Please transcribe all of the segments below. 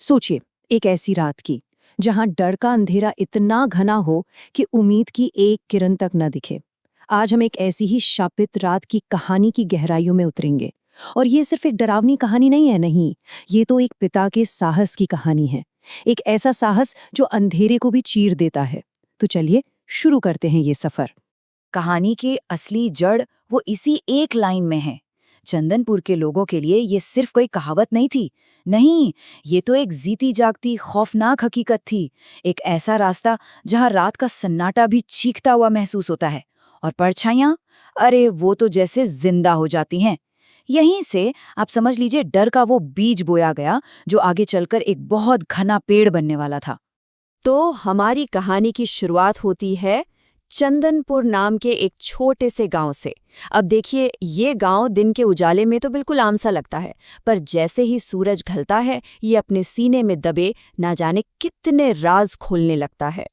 सोचिए, एक ऐसी रात की जहां डर का अंधेरा इतना घना हो कि उम्मीद की एक किरण तक न दिखे। आज हम एक ऐसी ही शापित रात की कहानी की गहराइयों में उतरेंगे। और ये सिर्फ एक डरावनी कहानी नहीं है, नहीं, ये तो एक पिता के साहस की कहानी है। एक ऐसा साहस जो अंधेरे को भी चीर देता है। तो चलिए शुरू करते हैं ये सफर। कहानी की असली जड़ वो इसी एक लाइन में है। चंदनपुर के लोगों के लिए ये सिर्फ कोई कहावत नहीं थी। नहीं, ये तो एक जीती जागती खौफनाक हकीकत थी। एक ऐसा रास्ता जहां रात का सन्नाटा भी चीखता हुआ महसूस होता है और परछाइयां, अरे वो तो जैसे जिंदा हो जाती हैं। यहीं से आप समझ लीजिए डर का वो बीज बोया गया जो आगे चलकर एक बहुत घना पेड़ बनने वाला था। तो हमारी कहानी की शुरुआत होती है चंदनपुर नाम के एक छोटे से गांव से। अब देखिए, ये गांव दिन के उजाले में तो बिल्कुल आम सा लगता है, पर जैसे ही सूरज ढलता है ये अपने सीने में दबे ना जाने कितने राज खोलने लगता है।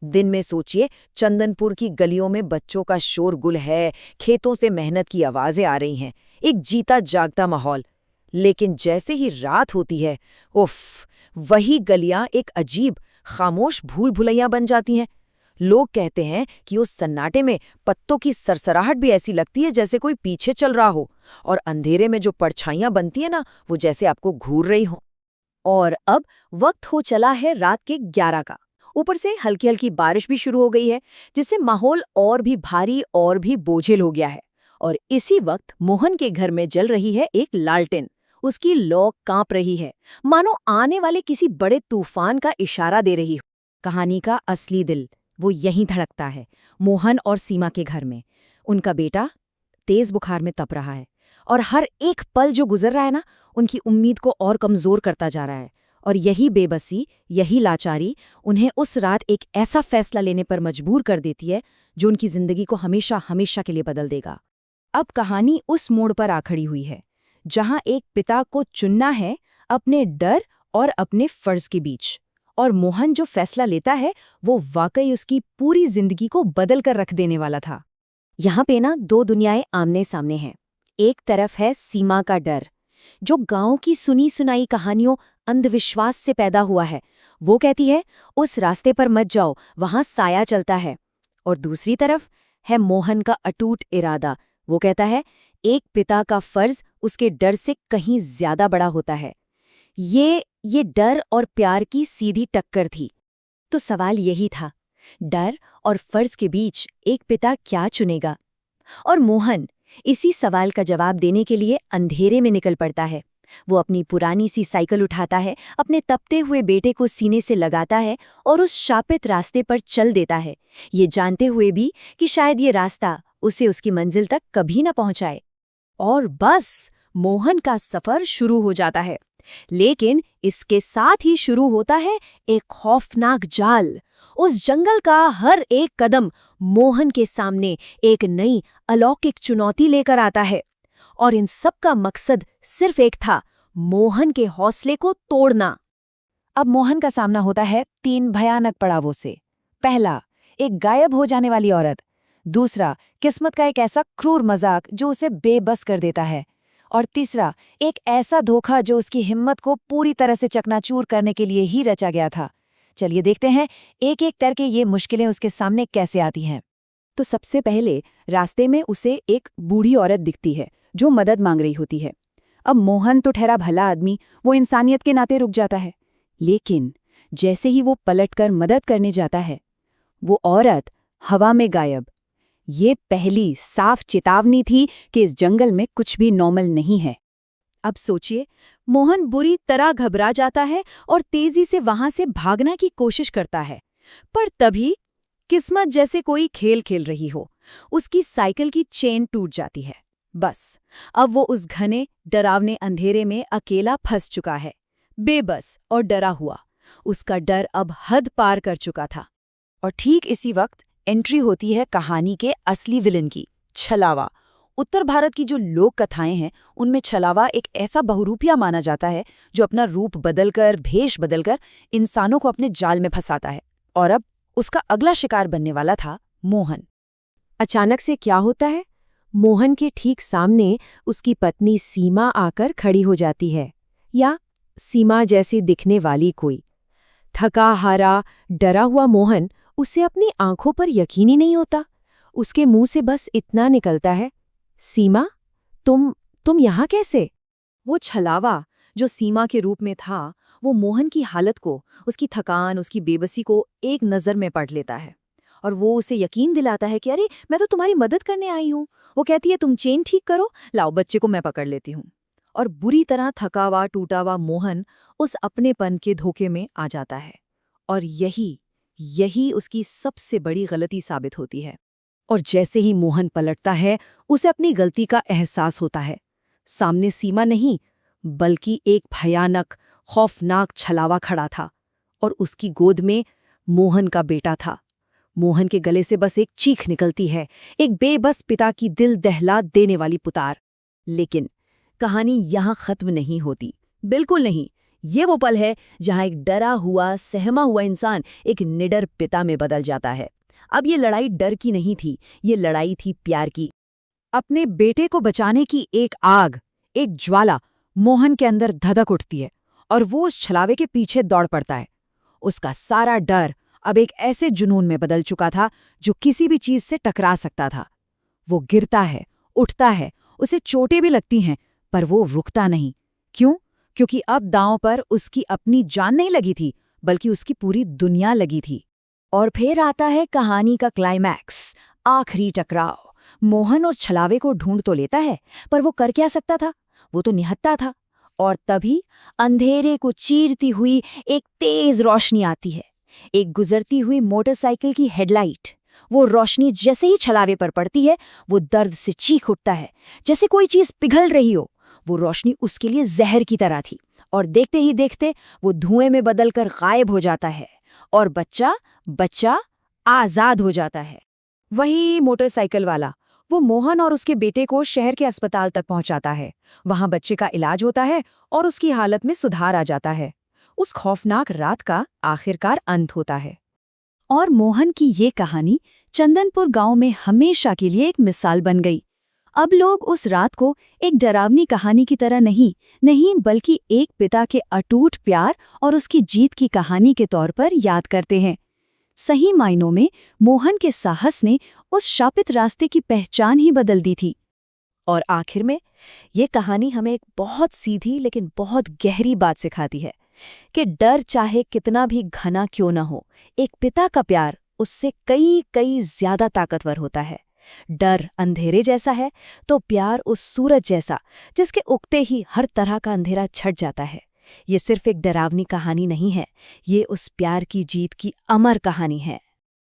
दिन में सोचिए, चंदनपुर की गलियों में बच्चों का शोरगुल है, खेतों से मेहनत की आवाजें आ रही हैं, एक जीता जागता माहौल। लेकिन जैसे ही रात होती है, उफ, वही गलियां एक अजीब खामोश भूल भुलैया बन जाती हैं। लोग कहते हैं कि उस सन्नाटे में पत्तों की सरसराहट भी ऐसी लगती है जैसे कोई पीछे चल रहा हो, और अंधेरे में जो परछाइयां बनती है ना, वो जैसे आपको घूर रही हो। और अब वक्त हो चला है रात के 11 का। ऊपर से हल्की हल्की बारिश भी शुरू हो गई है, जिससे माहौल और भी भारी और भी बोझिल हो गया है। और इसी वक्त मोहन के घर में जल रही है एक लालटेन। उसकी लौ कांप रही है, मानो आने वाले किसी बड़े तूफान का इशारा दे रही हो। कहानी का असली दिल वो यहीं धड़कता है, मोहन और सीमा के घर में। उनका बेटा तेज बुखार में तप रहा है, और हर एक पल जो गुजर रहा है ना, उनकी उम्मीद को और कमजोर करता जा रहा है। और यही बेबसी, यही लाचारी उन्हें उस रात एक ऐसा फैसला लेने पर मजबूर कर देती है जो उनकी जिंदगी को हमेशा हमेशा के लिए बदल देगा। अब कहानी उस मोड़ पर आ खड़ी हुई है जहां एक पिता को चुनना है अपने डर और अपने फर्ज के बीच। और मोहन जो फैसला लेता है वो वाकई उसकी पूरी जिंदगी को बदल कर रख देने वाला था। यहाँ पे ना दो दुनियाएं आमने सामने हैं। एक तरफ है सीमा का डर, जो गांव की सुनी सुनाई कहानियों, अंधविश्वास से पैदा हुआ है। वो कहती है उस रास्ते पर मत जाओ, वहां साया चलता है। और दूसरी तरफ है मोहन का अटूट इरादा। वो कहता है एक पिता का फर्ज उसके डर से कहीं ज्यादा बड़ा होता है। ये डर और प्यार की सीधी टक्कर थी। तो सवाल यही था, डर और फर्ज के बीच एक पिता क्या चुनेगा? और मोहन इसी सवाल का जवाब देने के लिए अंधेरे में निकल पड़ता है। वो अपनी पुरानी सी साइकिल उठाता है, अपने तपते हुए बेटे को सीने से लगाता है और उस शापित रास्ते पर चल देता है, ये जानते हुए भी कि शायद ये रास्ता उसे उसकी मंजिल तक कभी न पहुंचाए। और बस मोहन का सफर शुरू हो जाता है। लेकिन इसके साथ ही शुरू होता है एक खौफनाक जाल। उस जंगल का हर एक कदम मोहन के सामने एक नई अलौकिक चुनौती लेकर आता है। और इन सब का मकसद सिर्फ एक था, मोहन के हौसले को तोड़ना। अब मोहन का सामना होता है 3 भयानक पड़ावों से। पहला, एक गायब हो जाने वाली औरत। दूसरा, किस्मत का एक ऐसा क्रूर मजाक जो उसे बेबस कर देता है। और तीसरा, एक ऐसा धोखा जो उसकी हिम्मत को पूरी तरह से चकनाचूर करने के लिए ही रचा गया था। चलिए देखते हैं एक एक करके ये मुश्किलें उसके सामने कैसे आती हैं। तो सबसे पहले रास्ते में उसे एक बूढ़ी औरत दिखती है जो मदद मांग रही होती है। अब मोहन तो ठहरा भला आदमी, वो इंसानियत के नाते रुक जाता है। लेकिन जैसे ही वो पलटकर मदद करने जाता है, वो औरत हवा में गायब। ये पहली साफ चेतावनी थी कि इस जंगल में कुछ भी नॉर्मल नहीं है। अब सोचिए, मोहन बुरी तरह घबरा जाता है और तेजी से वहां से भागने की कोशिश करता है। पर तभी किस्मत जैसे कोई खेल खेल रही हो, उसकी साइकिल की चेन टूट जाती है। बस अब वो उस घने डरावने अंधेरे में अकेला फंस चुका है, बेबस और डरा हुआ। उसका डर अब हद पार कर चुका था। और ठीक इसी वक्त एंट्री होती है कहानी के असली विलन की, छलावा। उत्तर भारत की जो लोक कथाएं हैं, उनमें छलावा एक ऐसा बहुरूपिया माना जाता है जो अपना रूप बदलकर, भेष बदलकर इंसानों को अपने जाल में फंसाता है। और अब उसका अगला शिकार बनने वाला था मोहन। अचानक से क्या होता है? मोहन के ठीक सामने उसकी पत्नी सीमा आकर खड़ी हो जाती है। या सीमा जैसी दिखने वाली कोई। थका हारा, डरा हुआ मोहन, उसे अपनी आंखों पर यकीन ही नहीं होता। उसके मुंह से बस इतना निकलता है, सीमा, तुम यहाँ कैसे? वो छलावा जो सीमा के रूप में था, वो मोहन की हालत को, उसकी थकान, उसकी बेबसी को एक नज़र में पढ़ लेता है और वो उसे यकीन दिलाता है कि अरे मैं तो तुम्हारी मदद करने आई हूँ। वो कहती है तुम चेन ठीक करो, लाओ बच्चे को मैं पकड़ लेती हूँ। और बुरी तरह थका हुआ टूटा हुआ मोहन उस अपनेपन के धोखे में आ जाता है और यही उसकी सबसे बड़ी गलती साबित होती है। और जैसे ही मोहन पलटता है, उसे अपनी गलती का एहसास होता है। सामने सीमा नहीं, बल्कि एक भयानक, खौफनाक छलावा खड़ा था और उसकी गोद में मोहन का बेटा था। मोहन के गले से बस एक चीख निकलती है, एक बेबस पिता की दिल दहला देने वाली पुकार। लेकिन कहानी यहाँ खत्म नहीं होती, बिल्कुल नहीं। ये वो पल है जहाँ एक डरा हुआ, सहमा हुआ इंसान एक निडर पिता में बदल जाता है। अब ये लड़ाई डर की नहीं थी, ये लड़ाई थी प्यार की। अपने बेटे को बचाने की एक आग, एक ज्वाला मोहन के अंदर धधक उठती है और वो उस छलावे के पीछे दौड़ पड़ता है। उसका सारा डर अब एक ऐसे जुनून में बदल चुका था जो किसी भी चीज से टकरा सकता था। वो गिरता है, उठता है, उसे चोटें भी लगती हैं, पर वो रुकता नहीं। क्यों? क्योंकि अब दांव पर उसकी अपनी जान नहीं लगी थी, बल्कि उसकी पूरी दुनिया लगी थी। और फिर आता है कहानी का क्लाइमैक्स, आखिरी टकराव। मोहन और छलावे को ढूंढ तो लेता है, पर वो कर क्या सकता था? वो तो निहत्था था। और तभी अंधेरे को चीरती हुई एक तेज रोशनी आती है, एक गुजरती हुई मोटरसाइकिल की हेडलाइट। वो रोशनी जैसे ही छलावे पर पड़ती है, वो दर्द से चीख उठता है, जैसे कोई चीज पिघल रही हो। वो रोशनी उसके लिए जहर की तरह थी और देखते ही देखते वो धुएं में बदलकर गायब हो जाता है और बच्चा आजाद हो जाता है। वही मोटरसाइकिल वाला, वो मोहन और उसके बेटे को शहर के अस्पताल तक पहुंचाता है। वहां बच्चे का इलाज होता है और उसकी हालत में सुधार आ जाता है। उस खौफनाक रात का आखिरकार अंत होता है। और मोहन की ये कहानी चंदनपुर गांव में हमेशा के लिए एक मिसाल बन गई। अब लोग उस रात को एक डरावनी कहानी की तरह नहीं बल्कि एक पिता के अटूट प्यार और उसकी जीत की कहानी के तौर पर याद करते हैं। सही मायनों में मोहन के साहस ने उस शापित रास्ते की पहचान ही बदल दी थी। और आखिर में ये कहानी हमें एक बहुत सीधी लेकिन बहुत गहरी बात सिखाती है कि डर चाहे कितना भी घना क्यों न हो, एक पिता का प्यार उससे कई ज्यादा ताकतवर होता है। डर अंधेरे जैसा है तो प्यार उस सूरज जैसा जिसके उगते ही हर तरह का अंधेरा छट जाता है। ये सिर्फ एक डरावनी कहानी नहीं है, ये उस प्यार की जीत की अमर कहानी है।